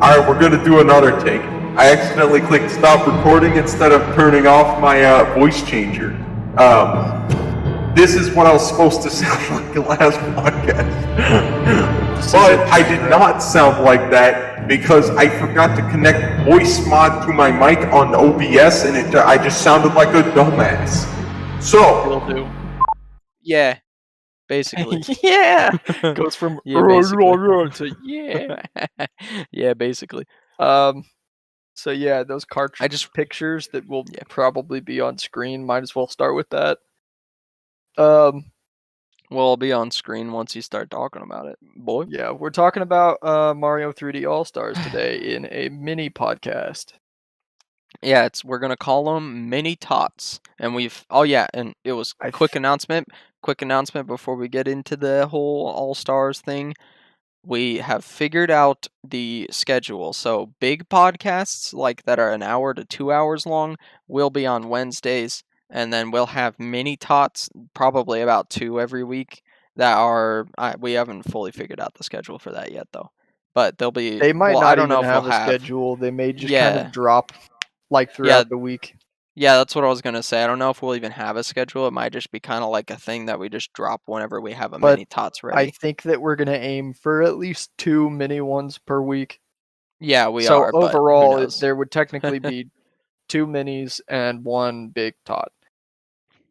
Alright, we're gonna do another take. I accidentally clicked stop recording instead of turning off my voice changer. This is what I was supposed to sound like the last podcast. But I did not sound like that because I forgot to connect voice mod to my mic on OBS, and I just sounded like a dumbass. So, Will do. Yeah, basically. Yeah, goes from Yeah, basically. to yeah. Yeah, basically. So yeah, those cartridge pictures that will probably be on screen. Might as well start with that. Well, it'll be on screen once you start talking about it, boy. Yeah, we're talking about Mario 3D All Stars today in a mini podcast. Yeah, we're gonna call them Mini-Tots, and and it was a quick announcement before we get into the whole All Stars thing. We have figured out the schedule. So big podcasts like that are an hour to 2 hours long will be on Wednesdays, and then we'll have Mini-Tots, probably about 2 every week. That are we haven't fully figured out the schedule for that yet though, but they'll be. They might not I don't even know if have we'll a schedule. They may just kind of drop like throughout the week. Yeah, that's what I was gonna say. I don't know if we'll even have a schedule. It might just be kind of like a thing that we just drop whenever we have a Mini-Tots ready. I think that we're gonna aim for at least 2 mini ones per week. Yeah, we are. So overall, there would technically be 2 minis and 1 big tot.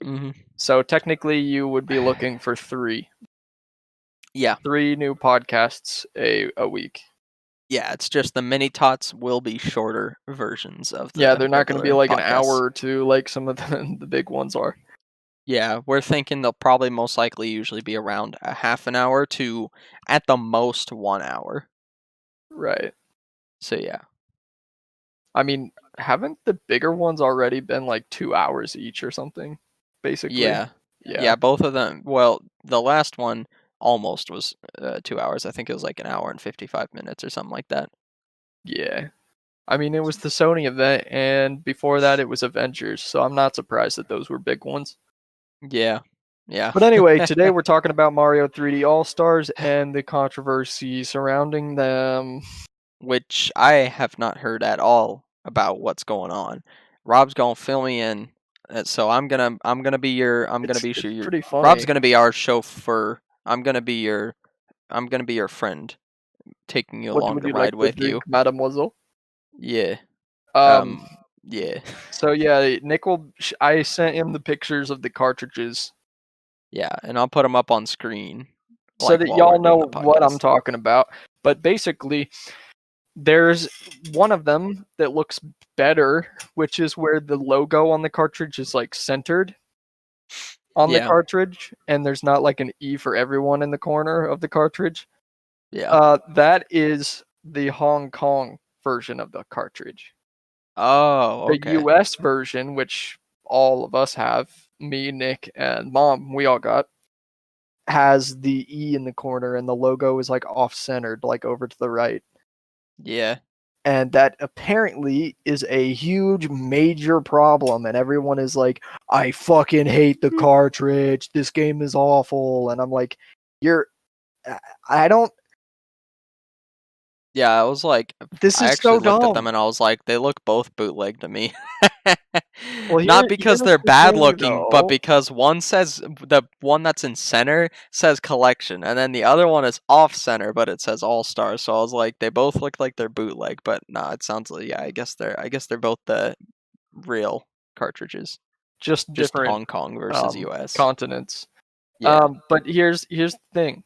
Mm-hmm. So technically, you would be looking for 3. Yeah, 3 new podcasts a week. Yeah, it's just the Mini-Tots will be shorter versions of the. Yeah, they're not going to be like podcasts. an hour or 2 like some of the big ones are. Yeah, we're thinking they'll probably most likely usually be around a half an hour to at the most 1 hour. Right. So yeah. I mean, haven't the bigger ones already been like 2 hours each or something? Basically. Yeah, both of them. Well, the last one almost was 2 hours. I think it was like an hour and 55 minutes or something like that. Yeah. I mean, it was the Sony event, and before that it was Avengers, so I'm not surprised that those were big ones. Yeah. But anyway, today we're talking about Mario 3D All-Stars and the controversy surrounding them. Which I have not heard at all about what's going on. Rob's gonna fill me in. So I'm gonna be your pretty funny. Rob's gonna be our chauffeur. I'm gonna be your friend, taking you along the ride with you, mademoiselle. Yeah. Yeah. So yeah, Nick I sent him the pictures of the cartridges. Yeah, and I'll put them up on screen so that y'all know what I'm talking about. But basically, there's one of them that looks better, which is where the logo on the cartridge is like centered on the cartridge, and there's not like an E for everyone in the corner of the cartridge. Yeah. That is the Hong Kong version of the cartridge. Oh, okay. The US version, which all of us have, me, Nick, and Mom, we all got, has the E in the corner, and the logo is like off-centered, like over to the right. Yeah. And that apparently is a huge, major problem, and everyone is like, I fucking hate the cartridge, this game is awful, and I'm like, I don't... Yeah, I was like, this is so dumb. I actually looked at them and I was like, they look both bootleg to me. Not because they're bad looking, but because one says, the one that's in center says collection, and then the other one is off center, but it says All Stars. So I was like, they both look like they're bootleg, but nah, it sounds like, I guess they're both the real cartridges. Just different Hong Kong versus US continents. Yeah. But here's the thing.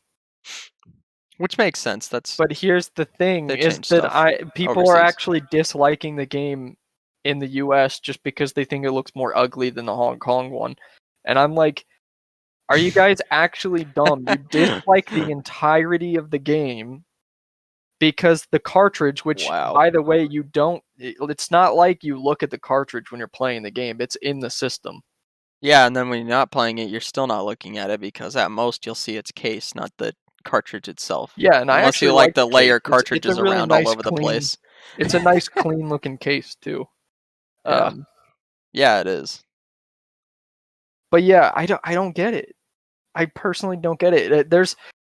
Which makes sense. But here's the thing is that people are actually disliking the game in the US just because they think it looks more ugly than the Hong Kong one. And I'm like, are you guys actually dumb? You dislike the entirety of the game because the cartridge, which by the way, it's not like you look at the cartridge when you're playing the game. It's in the system. Yeah, and then when you're not playing it, you're still not looking at it because at most you'll see its case, not the cartridge itself. Yeah, and unless you like the layer cartridges really around nice, all over the place. It's a nice, clean looking case too. Yeah, it is. But yeah, I don't get it. I personally don't get it. There's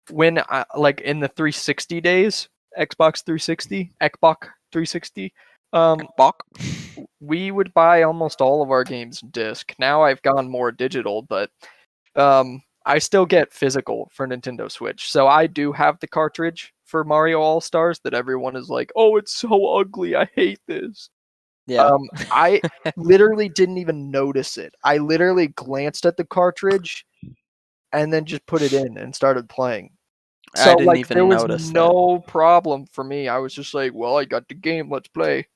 when like in the 360 days Xbox 360, Bok. we would buy almost all of our games disc. Now I've gone more digital, but I still get physical for Nintendo Switch. So I do have the cartridge for Mario All-Stars that everyone is like, "Oh, it's so ugly. I hate this." Yeah. I literally didn't even notice it. I literally glanced at the cartridge and then just put it in and started playing. So I didn't like even there was notice that. no problem for me. I was just like, "Well, I got the game. Let's play."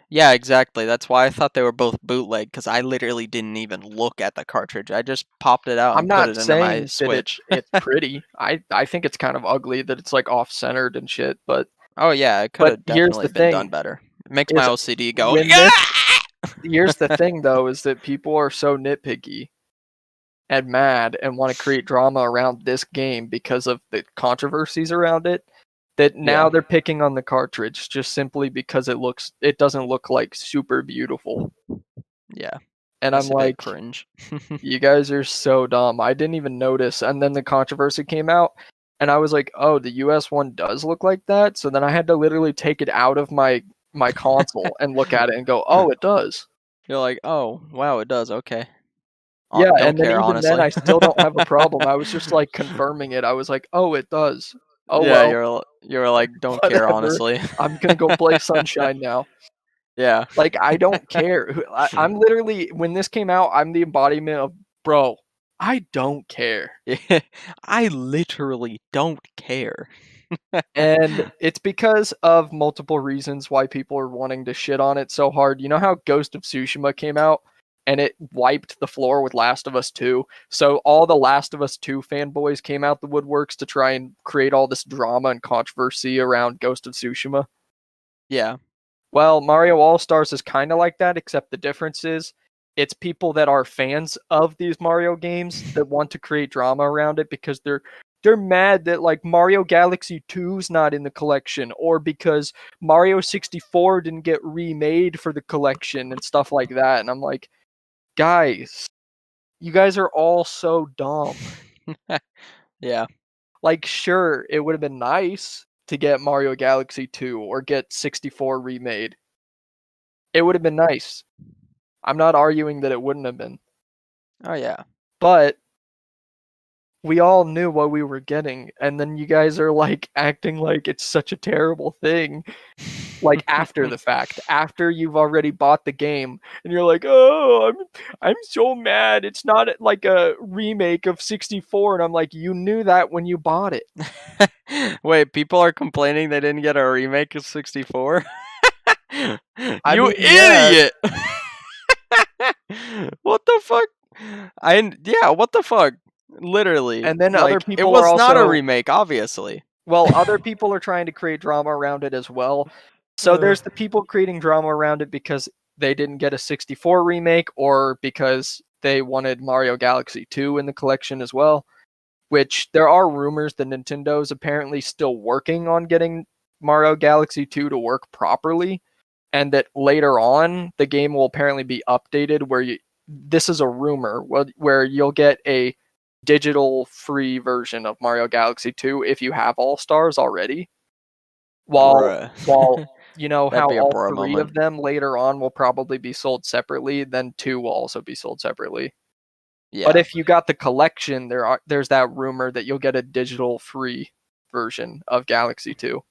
Yeah, exactly. That's why I thought they were both bootleg, because I literally didn't even look at the cartridge. I just popped it out I'm and put not it into my saying that Switch. it's pretty. I think it's kind of ugly that it's like off-centered and shit, but Oh yeah, it could but have here's definitely the been done thing better. It makes my is OCD go, when yeah! this here's the thing though is that people are so nitpicky and mad and want to create drama around this game because of the controversies around it that now Yeah. they're picking on the cartridge just simply because it doesn't look like super beautiful. Yeah, And I'm that's a bit like, cringe. you guys are so dumb. I didn't even notice. And then the controversy came out, and I was like, oh, the US one does look like that. So then I had to literally take it out of my console and look at it and go, oh, it does. You're like, oh, wow, it does, okay. Yeah, Don't and then care, even then honestly. I still don't have a problem. I was just like confirming it. I was like, oh, it does. Oh Yeah, well, you're like, don't care, whatever. honestly. I'm gonna go play Sunshine now. Yeah. Like I don't care. I'm literally when this came out, I'm the embodiment of bro. I don't care. I literally don't care. And it's because of multiple reasons why people are wanting to shit on it so hard. You know how Ghost of Tsushima came out and it wiped the floor with Last of Us 2? So all the Last of Us 2 fanboys came out the woodworks to try and create all this drama and controversy around Ghost of Tsushima. Yeah. Well, Mario All-Stars is kind of like that, except the difference is it's people that are fans of these Mario games that want to create drama around it because they're mad that like Mario Galaxy 2's not in the collection or because Mario 64 didn't get remade for the collection and stuff like that. And I'm like, guys, you guys are all so dumb. Yeah. Like, sure, it would have been nice to get Mario Galaxy 2 or get 64 remade. It would have been nice. I'm not arguing that it wouldn't have been. Oh yeah. But we all knew what we were getting, and then you guys are like acting like it's such a terrible thing. Like after the fact, after you've already bought the game, and you're like, "Oh, I'm so mad. It's not like a remake of 64." And I'm like, "You knew that when you bought it." Wait, people are complaining they didn't get a remake of 64? I You mean, yeah. idiot! What the fuck? Yeah, what the fuck? Literally. And then other Like, it people are was not a also remake, obviously. well, other people are trying to create drama around it as well. So there's the people creating drama around it because they didn't get a 64 remake or because they wanted Mario Galaxy 2 in the collection as well, which there are rumors that Nintendo's apparently still working on getting Mario Galaxy 2 to work properly and that later on the game will apparently be updated where this is a rumor where you'll get a digital free version of Mario Galaxy 2 if you have All Stars already. While Bruh. you know That'd how be a all bruh three moment. of them later on will probably be sold separately, then 2 will also be sold separately. But Yeah. if you got the collection, there's that rumor that you'll get a digital free version of Galaxy 2.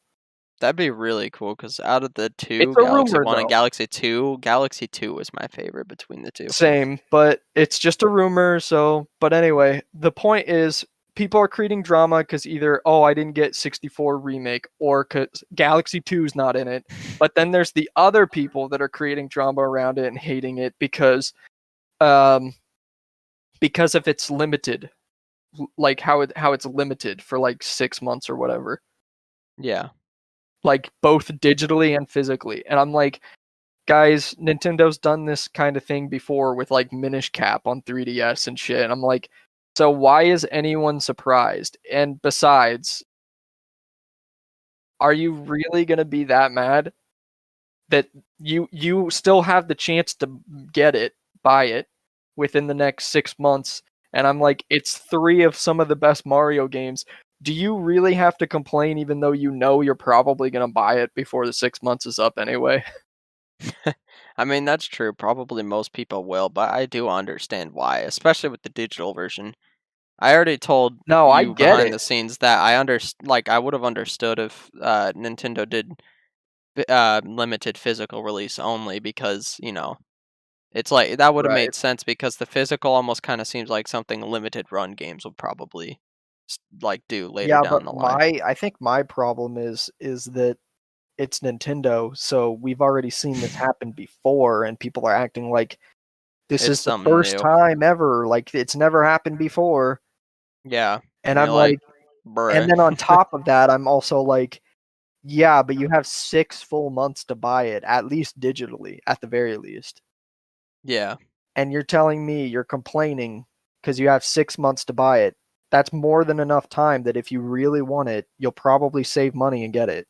That'd be really cool, because out of the two, It's a Galaxy rumor 1 and though. Galaxy 2, Galaxy 2 is my favorite between the two. Same, but it's just a rumor, so but anyway, the point is people are creating drama because either oh I didn't get 64 remake or because Galaxy 2 is not in it, but then there's the other people that are creating drama around it and hating it because if it's limited, like how it's limited for like 6 months or whatever, Yeah. like both digitally and physically, and I'm like, guys, Nintendo's done this kind of thing before with like Minish Cap on 3DS and shit. And I'm like, so why is anyone surprised? And besides, are you really gonna be that mad that you still have the chance to buy it within the next 6 months? And I'm like, it's 3 of some of the best Mario games. do you really have to complain even though you know you're probably going to buy it before the 6 months is up anyway? I mean, that's true. Probably most people will, but I do understand why, especially with the digital version. I already told No, I you get behind it. the scenes that I would have understood if Nintendo did limited physical release only because, it's like that would have Right. made sense because the physical almost kind of seems like something limited run games will probably like do later Yeah, but down the line. I think my problem is that it's Nintendo, so we've already seen this happen before, and people are acting like this It's is the something first new. time ever, like it's never happened before. Yeah. And And you're I'm like, like, and bruh. then on top of that, I'm also like, yeah, but you have 6 full months to buy it, at least digitally, at the very least. Yeah. And you're telling me you're complaining because you have 6 months to buy it. That's more than enough time that if you really want it, you'll probably save money and get it.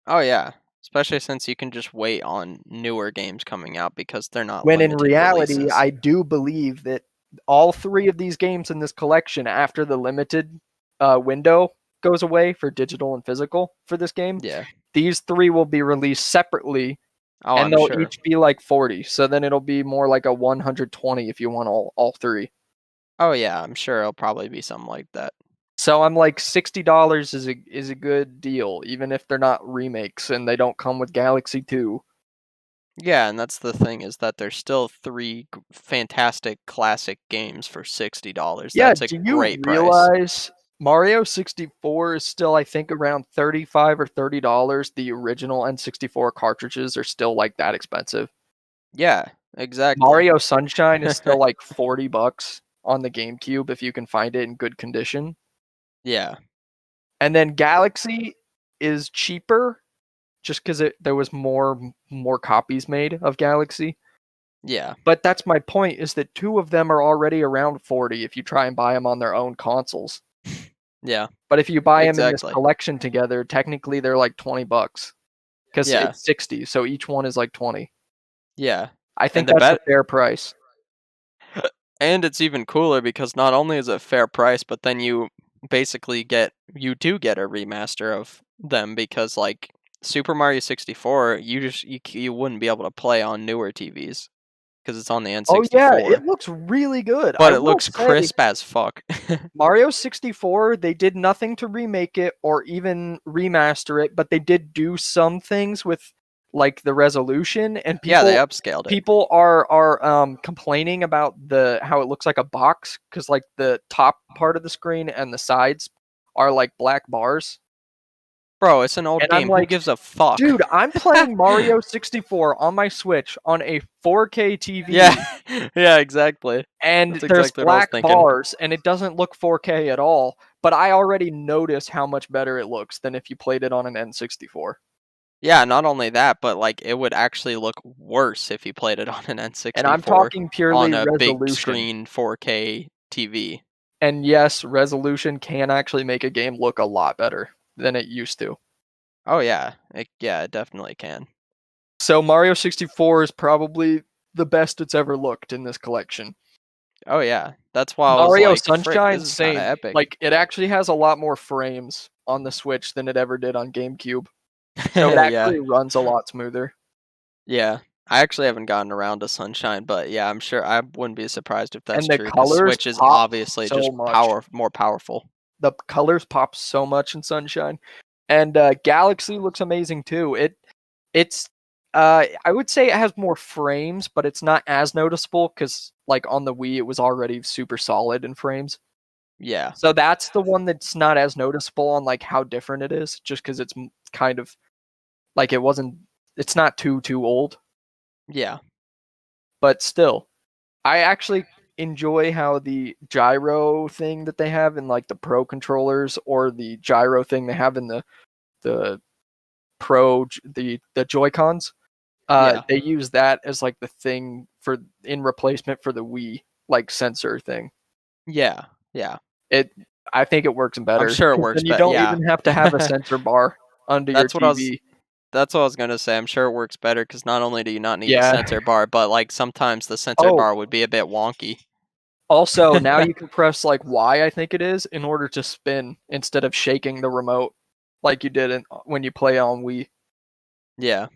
Oh yeah. Especially since you can just wait on newer games coming out because they're not When in limited reality, releases. I do believe that all 3 of these games in this collection, after the limited window goes away for digital and physical for this game, Yeah. these 3 will be released separately, Oh, and I'm they'll sure. each be like 40. So then it'll be more like a 120 if you want all 3. Oh yeah, I'm sure it'll probably be something like that. So I'm like $60 is a good deal, even if they're not remakes and they don't come with Galaxy 2. Yeah, and that's the thing is that there's still three fantastic classic games for $60. Yeah, That's a do you great price. realize Mario 64 is still, I think, around 35 or $30? The original N64 cartridges are still like that expensive. Yeah, exactly. Mario Sunshine is still like $40 on the GameCube if you can find it in good condition. Yeah, And then Galaxy is cheaper just because there was more copies made of Galaxy. yeah, But that's my point, is that 2 of them are already around 40 if you try and buy them on their own consoles. yeah, But if you buy them in this exactly. collection together, technically they're like $20 because Yeah, it's 60, so each one is like 20. yeah. I And think the that's a bet fair price. and it's even cooler because not only is it a fair price, but then you you do get a remaster of them because like Super Mario 64, you wouldn't be able to play on newer TVs because it's on the Oh yeah, N64. it looks really good. But I it will looks say crisp as fuck. Mario 64, they did nothing to remake it or even remaster it, but they did do some things with like the resolution, and Yeah, they upscaled it. people are complaining about the how it looks like a box because like the top part of the screen and the sides are like black bars. Bro, it's an old And I'm game. Who like, gives a fuck? dude, I'm playing Mario 64 on my Switch on a 4K TV, Yeah, yeah, exactly. and That's there's exactly what I was black thinking. bars, and it doesn't look 4K at all. But I already notice how much better it looks than if you played it on an N64. Yeah, not only that, but like it would actually look worse if you played it on an And I'm N64 talking on purely a big resolution. screen 4K TV. And yes, resolution can actually make a game look a lot better than it used to. Oh yeah, it definitely can. So Mario 64 is probably the best it's ever looked in this collection. Oh yeah, that's why I was Mario like, frick, Sunshine, this is kind of same. epic. Like, it actually has a lot more frames on the Switch than it ever did on GameCube. So it Yeah, actually runs a lot smoother. yeah. I actually haven't gotten around to Sunshine, but yeah, I'm sure I wouldn't be surprised if that's And the true because colors Switch is pop obviously so just much. more powerful. The colors pop so much in Sunshine. And Galaxy looks amazing too. It's I would say it has more frames, but it's not as noticeable because like on the Wii it was already super solid in frames. Yeah, So that's the one that's not as noticeable on like how different it is, just because it's kind of like it's not too old, yeah, but still, I actually enjoy how the gyro thing that they have in like the Pro controllers, or the gyro thing they have in the the Joy Cons. yeah, They use that as like the thing for in replacement for the Wii like sensor thing. yeah, yeah. It I think it works I'm better sure it because works, then you but don't yeah. even have to have a sensor bar under your That's what I was TV. that's what I was gonna say. I'm sure it works better because not only do you not need the Yeah. sensor bar, but like sometimes the sensor Oh, bar would be a bit wonky. Also, now you can press like Y, I think it is, in order to spin instead of shaking the remote like you did when you play on Wii. Yeah.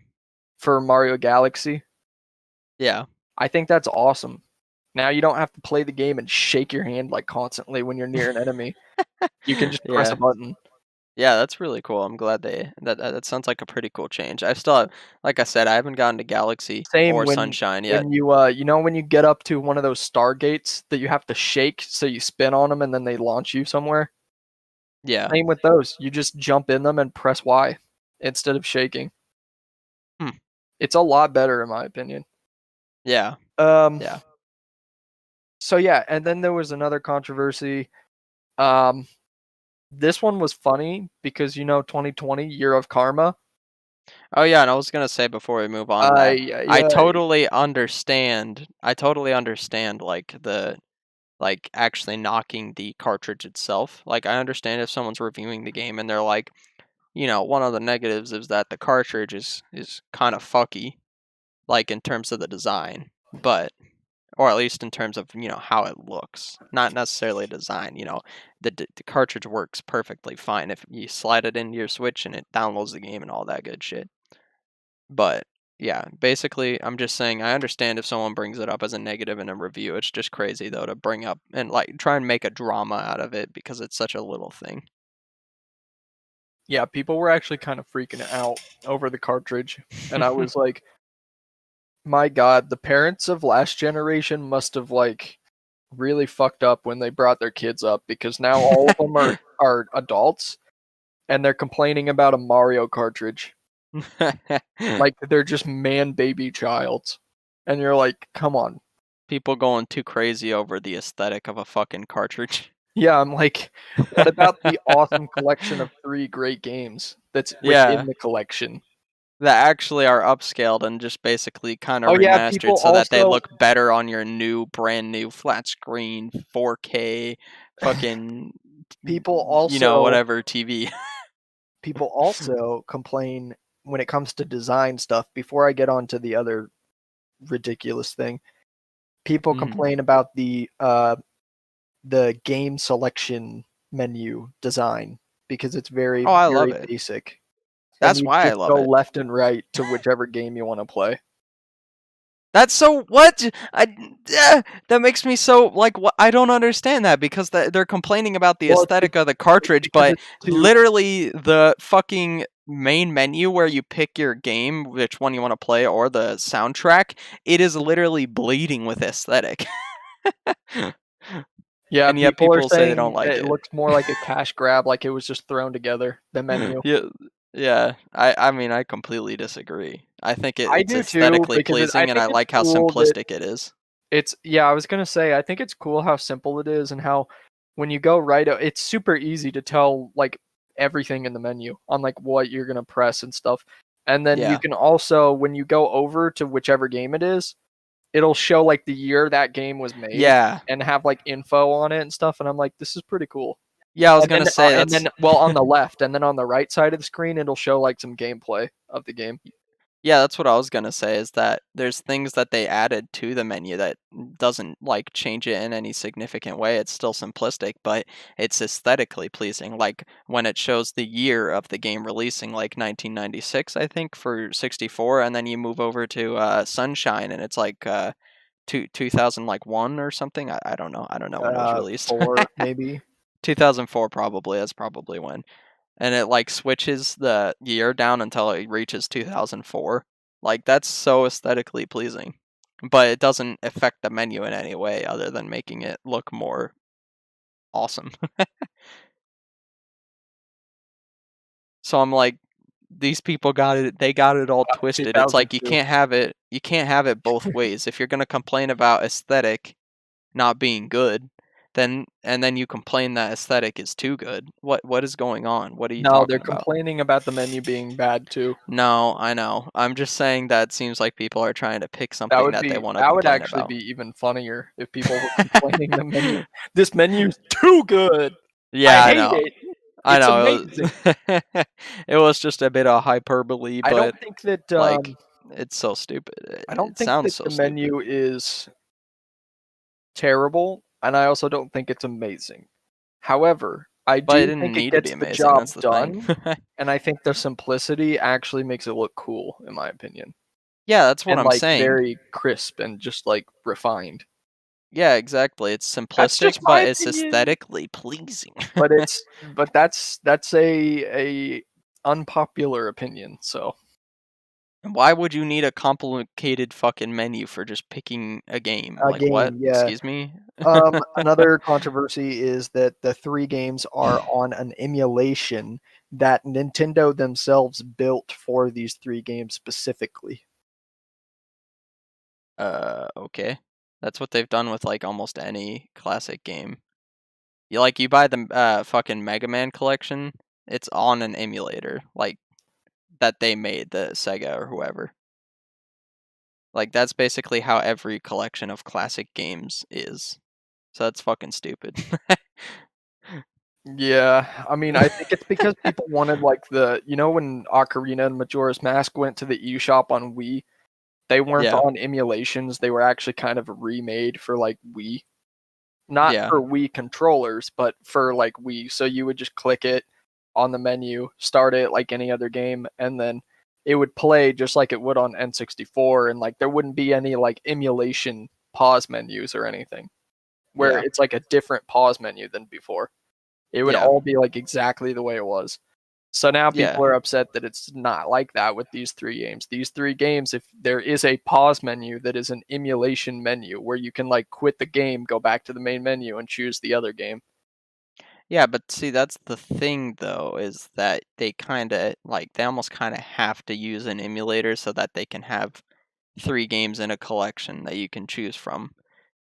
For Mario Galaxy. Yeah. I think that's awesome. Now you don't have to play the game and shake your hand like constantly when you're near an enemy. You can just press a button. Yeah, that's really cool. I'm glad that sounds like a pretty cool change. I still have, like I said, I haven't gotten to Galaxy or Sunshine yet. When you when you get up to one of those stargates that you have to shake, so you spin on them and then they launch you somewhere. Yeah. Same with those. You just jump in them and press Y instead of shaking. It's a lot better in my opinion. Yeah. Yeah. So yeah, and then there was another controversy. This one was funny because 2020 year of karma. Oh yeah, and I was gonna say before we move on that I totally understand. Like actually knocking the cartridge itself. Like I understand if someone's reviewing the game and they're like, one of the negatives is that the cartridge is kind of fucky, like in terms of the design, or at least in terms of how it looks, not necessarily design. The cartridge works perfectly fine if you slide it into your Switch and it downloads the game and all that good shit. But yeah, basically, I'm just saying I understand if someone brings it up as a negative in a review. It's just crazy though to bring up and like try and make a drama out of it because it's such a little thing. Yeah, people were actually kind of freaking out over the cartridge, and I was like, my God, the parents of last generation must have like really fucked up when they brought their kids up because now all of them are adults and they're complaining about a Mario cartridge. Like they're just man baby childs. And you're like, come on. People going too crazy over the aesthetic of a fucking cartridge. Yeah, I'm like, what about the awesome collection of 3 great games that's within the collection? That actually are upscaled and just basically kind of remastered so that they look better on your brand new flat screen 4K fucking whatever TV. People also complain when it comes to design stuff. Before I get on to the other ridiculous thing, people complain about the game selection menu design because it's very basic. That's why I love it. Go left and right to whichever game you want to play. That's so what? That makes me so like what? I don't understand that because they're complaining about the aesthetic of the cartridge, but literally the fucking main menu where you pick your game, which one you want to play, or the soundtrack, it is literally bleeding with aesthetic. Yeah, and yet people say they don't like it. It looks more like a cash grab, like it was just thrown together. The menu. Yeah. I mean, I completely disagree. I think it's aesthetically pleasing, and I like how simplistic it is. I was gonna say, I think it's cool how simple it is, and how when you go it's super easy to tell like everything in the menu on like what you're gonna press and stuff. And then you can also, when you go over to whichever game it is, it'll show like the year that game was made. Yeah. And have like info on it and stuff. And I'm like, this is pretty cool. Yeah, I was gonna say and then on the left, and then on the right side of the screen, it'll show like some gameplay of the game. Yeah, that's what I was gonna say, is that there's things that they added to the menu that doesn't like change it in any significant way. It's still simplistic, but it's aesthetically pleasing. Like when it shows the year of the game releasing, like 1996, I think, for 64, and then you move over to Sunshine, and it's like 2001 or something. I don't know. I don't know when it was released. 4 maybe. 2004 probably. That's probably when. And it like switches the year down until it reaches 2004. Like that's so aesthetically pleasing, but it doesn't affect the menu in any way other than making it look more awesome. So I'm like, these people got it. They got it all twisted. It's like you can't have it. You can't have it both ways. If you're gonna complain about aesthetic not being good, then you complain that aesthetic is too good. What is going on? What are you talking about? No, they're complaining about the menu being bad too. No, I know. I'm just saying that it seems like people are trying to pick something that they want to complain about. That would actually be even funnier if people were complaining the menu. This menu's too good. Yeah, I hate it. I know. It was just a bit of hyperbole, but I don't think that like it's so stupid. I don't think that the menu is terrible. and I also don't think it's amazing. However, I But it do didn't think it need to be gets the amazing. job That's the done, thing. and I think the simplicity actually makes it look cool, in my opinion, Yeah, that's what and I'm like saying. very crisp and just like refined. Yeah, exactly. It's That's simplistic, just my but it's opinion. aesthetically pleasing. But that's a unpopular opinion. So And why would you need a complicated fucking menu for just picking a game? a Like what? game, yeah. Excuse me? Another controversy is that the 3 games are on an emulation that Nintendo themselves built for these 3 games specifically. Okay. That's what they've done with like almost any classic game. You buy the fucking Mega Man collection, it's on an emulator, like that they made, the Sega or whoever. Like that's basically how every collection of classic games is. So that's fucking stupid. Yeah, I mean, I think it's because people wanted like when Ocarina and Majora's Mask went to the eShop on Wii, they weren't Yeah. on emulations, they were actually kind of remade for like Wii. Not Yeah. for Wii controllers, but for like Wii. So you would just click it on the menu, start it like any other game, and then it would play just like it would on N64, and like there wouldn't be any like emulation pause menus or anything, where Yeah. it's like a different pause menu than before. It would Yeah. all be like exactly the way it was. So now Yeah. people are upset that it's not like that with these 3 games. These 3 games, if there is a pause menu that is an emulation menu where you can like quit the game, go back to the main menu and choose the other game. Yeah, but see, that's the thing though, is that they almost kind of have to use an emulator so that they can have 3 games in a collection that you can choose from.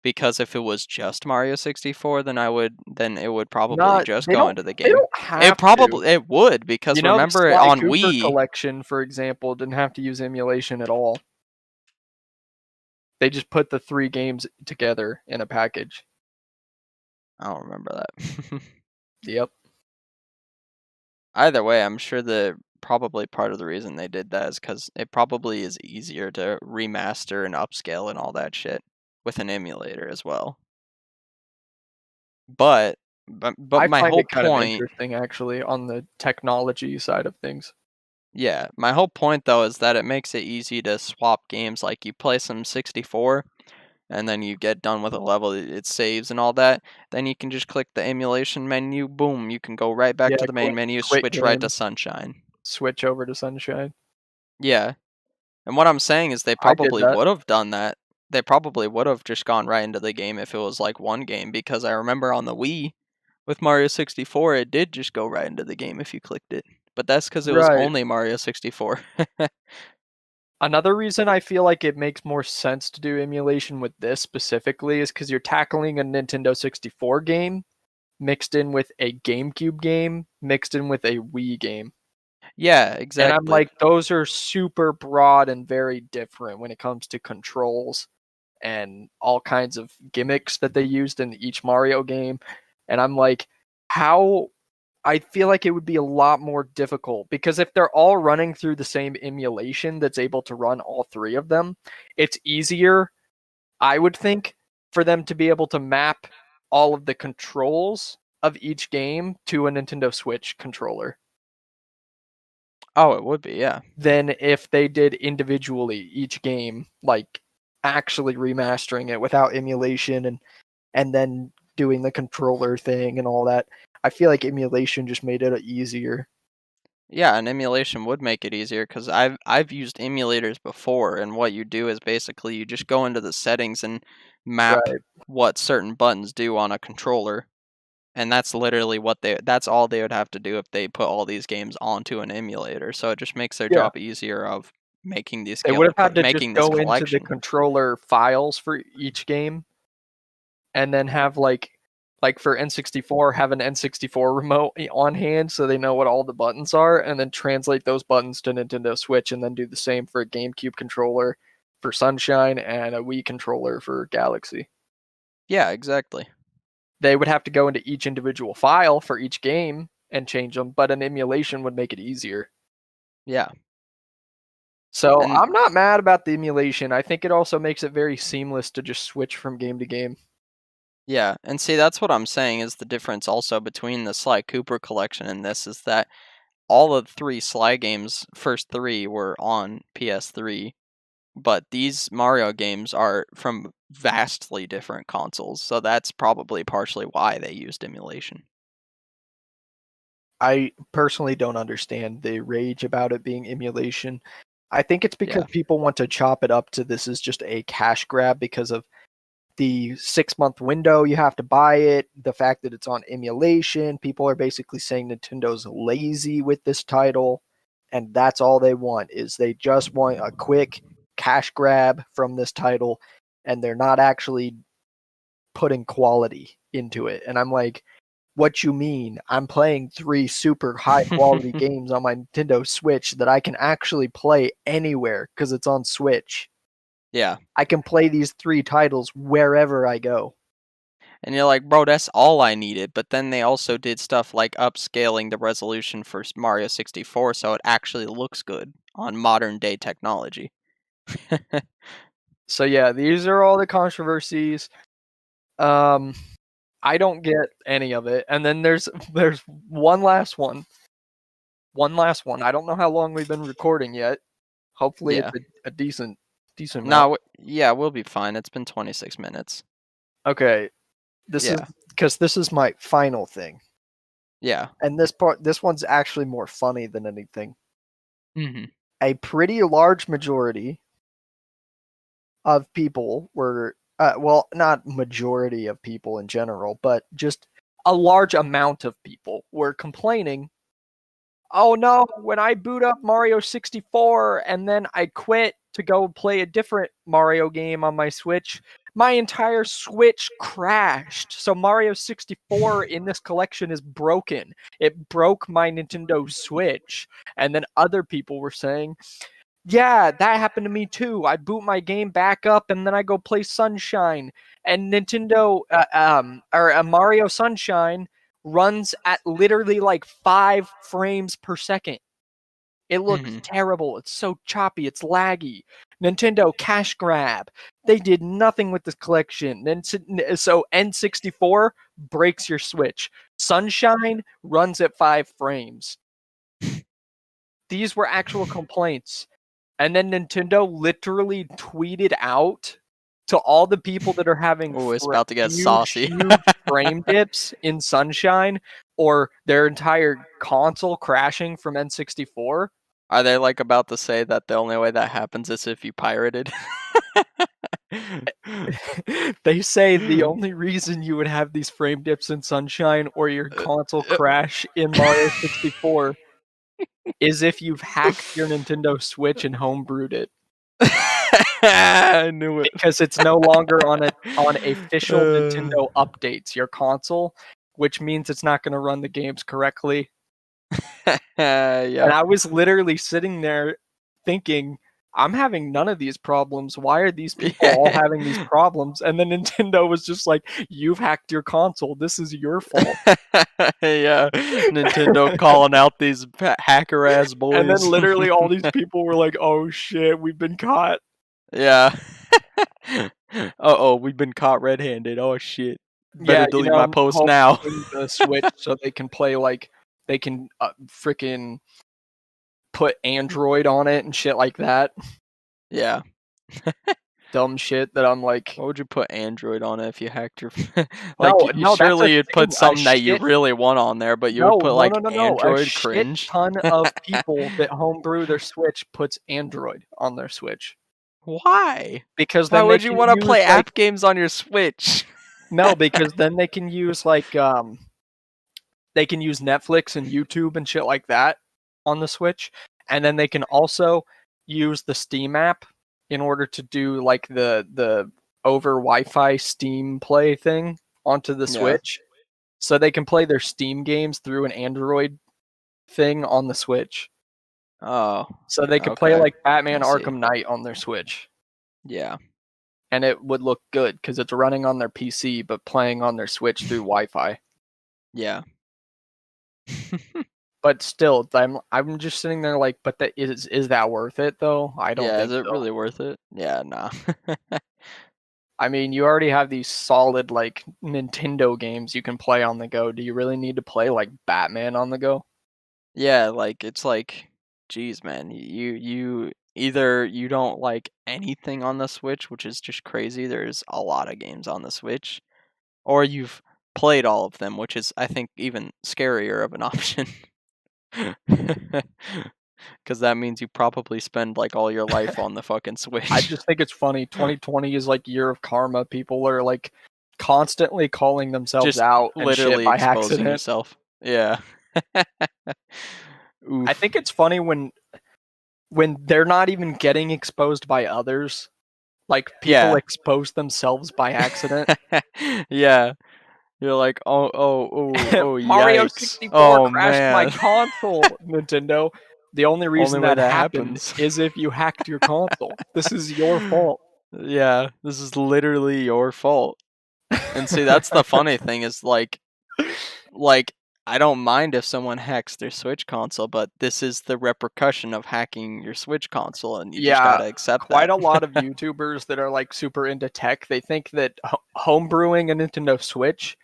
Because if it was just Mario 64, then it would probably Not just they go don't into the they game. don't have to. It would, because The remember Sly on Cooper Wii. collection, for example, didn't have to use emulation at all. They just put the 3 games together in a package. I don't remember that. Yep. Either way, I'm sure the probably part of the reason they did that is because it probably is easier to remaster and upscale and all that shit with an emulator as well. But but I my find whole it kind of point, interesting actually on the technology side of things. yeah, my whole point though is that it makes it easy to swap games. Like you play some 64, and then you get done with a level, it saves and all that. Then you can just click the emulation menu, boom, you can go right back Yeah, to the main menu, quit switch right to game, Sunshine. switch over to Sunshine. Yeah. And what I'm saying is they I did probably that. would have done that. They probably would have just gone right into the game if it was like one game, because I remember on the Wii with Mario 64, it did just go right into the game if you clicked it. But that's because it was Right. only Mario 64. Another reason I feel like it makes more sense to do emulation with this specifically is because you're tackling a Nintendo 64 game mixed in with a GameCube game mixed in with a Wii game. Yeah, And I'm exactly. like, those are super broad and very different when it comes to controls and all kinds of gimmicks that they used in each Mario game. And I'm like, how I feel like it would be a lot more difficult because if they're all running through the same emulation that's able to run all 3 of them, it's easier, I would think, for them to be able to map all of the controls of each game to a Nintendo Switch controller Oh, it would be, yeah. than if they did individually each game, like actually remastering it without emulation and then doing the controller thing and all that. I feel like emulation just made it easier. Yeah, an emulation would make it easier because I've used emulators before, and what you do is basically you just go into the settings and map Right. what certain buttons do on a controller. And that's literally that's all they would have to do if they put all these games onto an emulator. So it just makes their Yeah. job easier of making They would have had to just making this go into the collection. controller files for each game and then have like for N64 have an N64 remote on hand so they know what all the buttons are and then translate those buttons to Nintendo Switch and then do the same for a GameCube controller for Sunshine and a Wii controller for Galaxy. Yeah, exactly. They would have to go into each individual file for each game and change them, but an emulation would make it easier. Yeah. So And I'm not mad about the emulation. I think it also makes it very seamless to just switch from game to game. Yeah, and see, that's what I'm saying is the difference also between the Sly Cooper collection and this is that all of the 3 Sly games, first 3 were on PS3, but these Mario games are from vastly different consoles, so that's probably partially why they used emulation. I personally don't understand the rage about it being emulation. I think it's because people want to chop it up to this is just a cash grab because of the 6-month window you have to buy it, the fact that it's on emulation. People are basically saying Nintendo's lazy with this title, and that's all they want is they just want a quick cash grab from this title, and they're not actually putting quality into it. And I'm like, what you mean? I'm playing 3 super high quality games on my Nintendo Switch that I can actually play anywhere because it's on Switch. Yeah. I can play these 3 titles wherever I go. And you're like, bro, that's all I needed. But then they also did stuff like upscaling the resolution for Mario 64 so it actually looks good on modern day technology. So yeah, these are all the controversies. I don't get any of it. And then there's one last one. I don't know how long we've been recording yet. Hopefully Yeah. it's a decent amount. No, yeah, we'll be fine. It's been 26 minutes. Okay. This is my final thing. Yeah. And this one's actually more funny than anything. Mm-hmm. A pretty large majority of people were well, not majority of people in general, but just a large amount of people were complaining, oh no, when I boot up Mario 64 and then I quit to go play a different Mario game on my Switch, my entire Switch crashed. So Mario 64 in this collection is broken. It broke my Nintendo Switch. And then other people were saying, yeah, that happened to me too. I boot my game back up and then I go play Sunshine, and Nintendo or Mario Sunshine runs at literally like 5 frames per second. It looks terrible. It's so choppy. It's laggy. Nintendo cash grab. They did nothing with this collection. So N64 breaks your Switch. Sunshine runs at 5 frames. These were actual complaints. And then Nintendo literally tweeted out to all the people that are having it's about to get saucy. huge frame dips in Sunshine or their entire console crashing from N64. Are they like about to say that the only way that happens is if you pirated? They say the only reason you would have these frame dips in Sunshine or your console crash in Mario 64 is if you've hacked your Nintendo Switch and homebrewed it. I knew it. Because it's no longer on official Nintendo updates, your console, which means it's not going to run the games correctly. Yeah. And I was literally sitting there thinking, I'm having none of these problems. Why are these people all having these problems? And then Nintendo was just like, you've hacked your console. This is your fault. Yeah. Nintendo calling out these hacker ass boys. And then literally all these people were like, oh shit, we've been caught. Yeah. Uh-oh, we've been caught red-handed. Oh shit. Better delete my post now. The Switch so they can play they can freaking put Android on it and shit like that. Yeah. Dumb shit that I'm like, why would you put Android on it if you hacked your surely you'd put something that you really want on there, but you would put Android. Cringe. A ton of people that homebrew their Switch puts Android on their Switch. Why? Because why would you want to play app games on your Switch? No, because then they can use they can use Netflix and YouTube and shit like that on the Switch, and then they can also use the Steam app in order to do like the over Wi-Fi Steam Play thing onto the Switch, so they can play their Steam games through an Android thing on the Switch. Oh, so they could play like Batman Arkham Knight on their Switch. Yeah. And it would look good because it's running on their PC but playing on their Switch through Wi-Fi. Yeah. But still, I'm just sitting there like, but is that worth it though? I don't. Yeah, think is it so. really worth it? Yeah, nah. I mean, you already have these solid like Nintendo games you can play on the go. Do you really need to play like Batman on the go? Yeah, like it's like, geez, man, you either you don't like anything on the Switch, which is just crazy. There's a lot of games on the Switch, or you've played all of them, which is I think even scarier of an option. Because that means you probably spend like all your life on the fucking Switch. I just think it's funny. 2020 is like year of karma. People are like constantly calling themselves just out and shit literally by exposing accident. yourself. Yeah. I think it's funny when they're not even getting exposed by others. Like people expose themselves by accident. Yeah. You're like, oh, Mario yikes. 64 crashed my console, Nintendo. The only reason way that that happened happens. is if you hacked your console. This is your fault. Yeah, this is literally your fault. And see, that's the funny thing is like I don't mind if someone hacks their Switch console, but this is the repercussion of hacking your Switch console, and you just gotta accept quite that. a lot of YouTubers that are like super into tech, they think that homebrewing a Nintendo Switch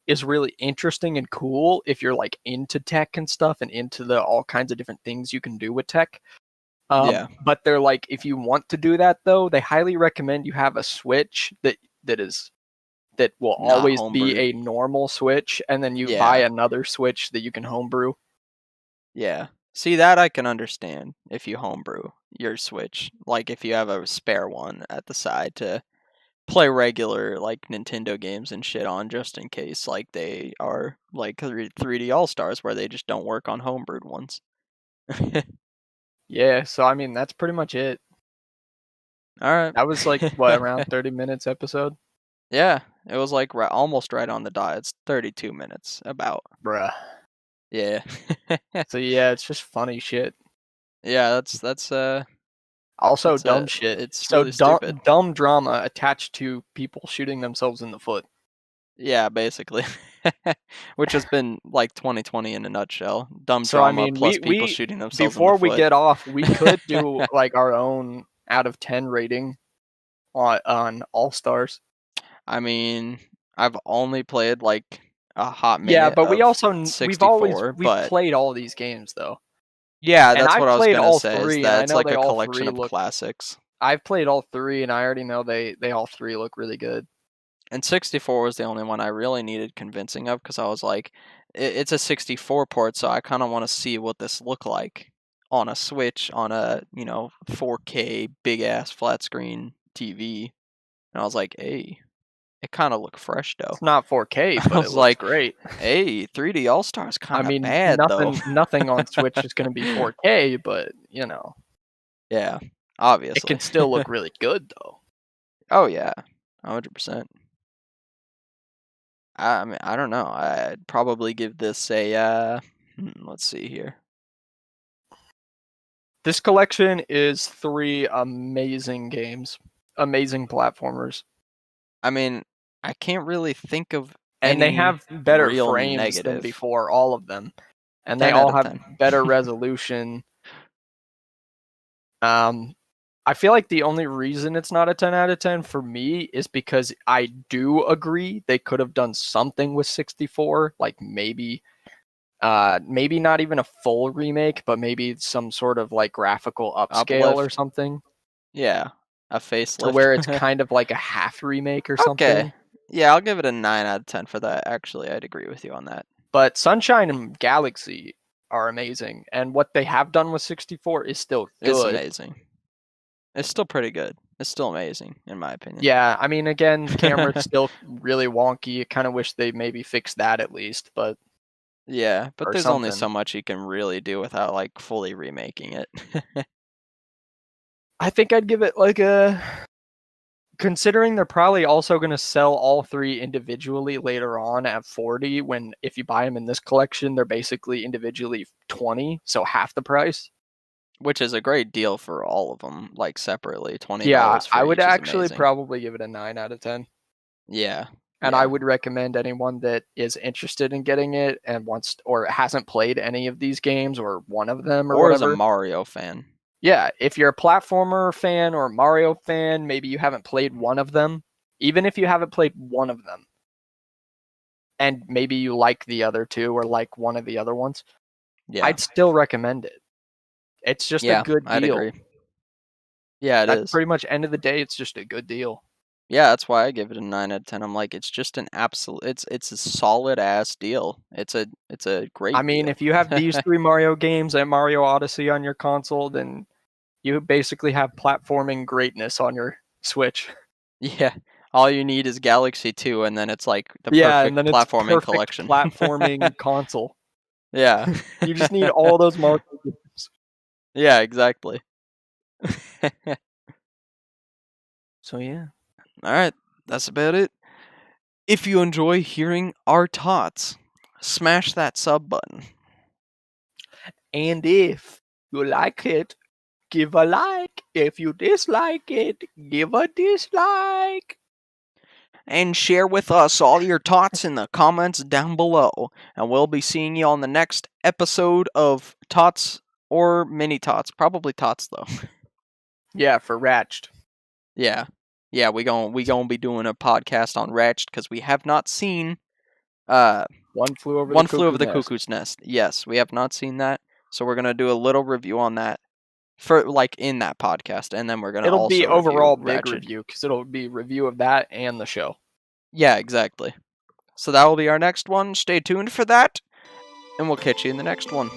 is really interesting and cool if you're like into tech and stuff and into the all kinds of different things you can do with tech. But they're like, if you want to do that though, they highly recommend you have a Switch that will Not always be homebrewed. a normal Switch, and then you buy another Switch that you can homebrew. Yeah. See, that I can understand if you homebrew your Switch. Like if you have a spare one at the side to play regular like Nintendo games and shit on, just in case like they are like 3D All-Stars where they just don't work on homebrewed ones. Yeah, so I mean that's pretty much it. All right. That was like what, around 30 minutes episode? Yeah, it was like almost right on the dot. It's 32 minutes about. Bruh. Yeah. So yeah, it's just funny shit. Yeah, that's Also dumb shit. It's so really stupid. dumb drama attached to people shooting themselves in the foot. Yeah, basically. Which has been like 2020 in a nutshell. Dumb drama plus people shooting themselves in the foot. Before we get off, we could do like our own out of 10 rating on All Stars. I mean, I've only played like a hot minute. Yeah, but we also 64, we've played all these games though. Yeah, that's what I was gonna say. Three, is that it's like a all collection of classics. I've played all three, and I already know they all three look really good. And 64 was the only one I really needed convincing of because I was like, it's a 64 port, so I kind of want to see what this look like on a Switch on a 4K big ass flat screen TV. And I was like, hey, it kind of looked fresh though. It's not 4K, but it looks great. Hey, 3D All Stars kind of bad nothing on Switch is going to be 4K, but yeah, obviously it can still look really good though. Oh yeah, 100%. I mean, I don't know. I'd probably give this a let's see here. This collection is 3 amazing games, amazing platformers. I mean, I can't really think of and they have better real frames negative. than before, all of them, and they all have better resolution. I feel like the only reason it's not a 10 out of 10 for me is because I do agree they could have done something with 64, like maybe not even a full remake, but maybe some sort of like graphical upscale or something. Yeah, a facelift. To where it's kind of like a half remake or something. Okay. Yeah, I'll give it a 9 out of 10 for that. Actually, I'd agree with you on that. But Sunshine and Galaxy are amazing, and what they have done with 64 is still good. It's amazing. It's still pretty good. It's still amazing, in my opinion. Yeah, I mean, again, the camera's still really wonky. I kind of wish they maybe fixed that at least, but... Yeah, but there's only so much you can really do without, like, fully remaking it. I think I'd give it, like, a... Considering they're probably also going to sell all 3 individually later on at 40, when if you buy them in this collection, they're basically individually 20, so half the price. Which is a great deal for all of them, like separately. $20. Yeah, I would actually probably give it a 9 out of 10. Yeah. And I would recommend anyone that is interested in getting it and wants or hasn't played any of these games or one of them or whatever. Is a Mario fan. Yeah, if you're a platformer fan or a Mario fan, maybe you haven't played one of them, Even if you haven't played one of them, and maybe you like the other two or like one of the other ones, I'd still recommend it. It's just a good deal. I'd agree. Yeah, it is. Pretty much end of the day, it's just a good deal. Yeah, that's why I give it a 9 out of 10. I'm like, it's just an absolute. It's a solid ass deal. It's a great. I mean, deal. if you have these 3 Mario games and Mario Odyssey on your console, then you basically have platforming greatness on your Switch. Yeah, all you need is Galaxy 2, and then it's like the and then platforming it's collection. Platforming console. Yeah, you just need all those Mario games. Yeah, exactly. So yeah. Alright, that's about it. If you enjoy hearing our tots, smash that sub button. And if you like it, give a like. If you dislike it, give a dislike. And share with us all your tots in the comments down below. And we'll be seeing you on the next episode of Tots or Mini-Tots. Probably Tots, though. Yeah, for Ratched. Yeah, we gonna be doing a podcast on Ratched because we have not seen One Flew Over the Cuckoo's Nest. Yes, we have not seen that, so we're gonna do a little review on that for in that podcast, and then we're gonna it'll also be overall review big Ratched. review because it'll be review of that and the show. Yeah, exactly. So that will be our next one. Stay tuned for that, and we'll catch you in the next one.